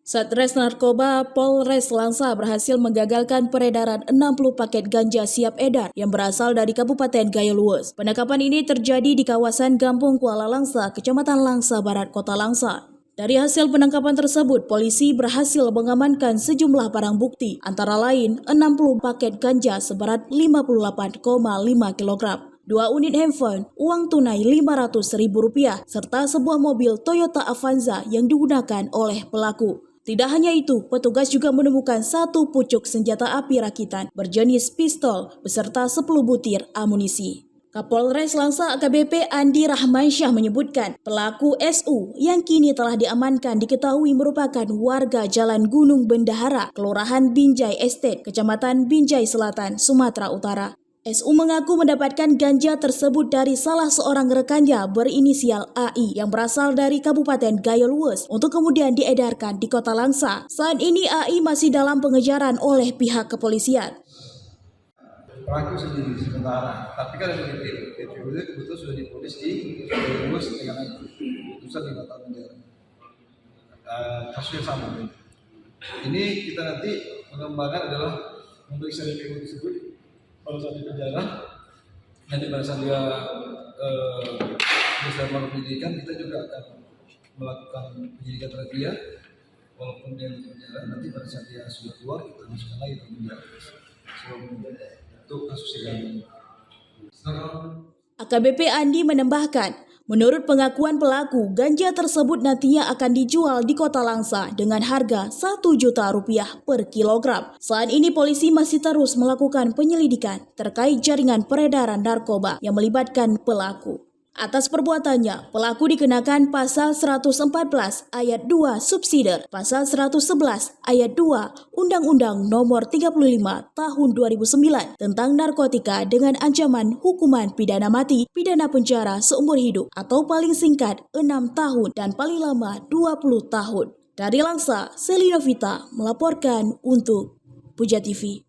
Satres Narkoba Polres Langsa berhasil menggagalkan peredaran 60 paket ganja siap edar yang berasal dari Kabupaten Gayo Luwes. Penangkapan ini terjadi di kawasan Gampung Kuala Langsa, Kecamatan Langsa Barat, Kota Langsa. Dari hasil penangkapan tersebut, polisi berhasil mengamankan sejumlah barang bukti, antara lain 60 paket ganja seberat 58,5 kg. 2 unit handphone, uang tunai Rp500.000, serta sebuah mobil Toyota Avanza yang digunakan oleh pelaku. Tidak hanya itu, petugas juga menemukan 1 pucuk senjata api rakitan berjenis pistol beserta 10 butir amunisi. Kapolres Langsa AKBP Andi Rahmansyah menyebutkan pelaku SU yang kini telah diamankan diketahui merupakan warga Jalan Gunung Bendahara, Kelurahan Binjai Estate, Kecamatan Binjai Selatan, Sumatera Utara. SU mengaku mendapatkan ganja tersebut dari salah seorang rekannya berinisial AI yang berasal dari Kabupaten Gayo Luwes untuk kemudian diedarkan di Kota Langsa. Saat ini AI masih dalam pengejaran oleh pihak kepolisian. Pelaku sendiri sementara, tapi kan DPO kebetulan sudah diponis di Gayo Luwes dengan putusan 5 tahun penjara. Kasusnya sama. Ini kita nanti mengembangkan adalah memeriksa DPO tersebut. Pada saat di penjara, nanti pada saat dia bisa melakukan penyidikan, kita juga akan melakukan penyidikan terhadap dia, walaupun dia di penjara. Nanti pada saat dia sudah keluar, kita masukkan lagi ke penjara. Untuk kasus yang AKBP Andi menambahkan, menurut pengakuan pelaku, ganja tersebut nantinya akan dijual di Kota Langsa dengan harga Rp1 juta per kilogram. Saat ini polisi masih terus melakukan penyelidikan terkait jaringan peredaran narkoba yang melibatkan pelaku. Atas perbuatannya, pelaku dikenakan pasal 114 ayat 2 subsidiar, pasal 111 ayat 2 Undang-Undang Nomor 35 Tahun 2009 tentang narkotika dengan ancaman hukuman pidana mati, pidana penjara seumur hidup atau paling singkat 6 tahun dan paling lama 20 tahun. Dari Langsa, Selina Vita melaporkan untuk Puja TV.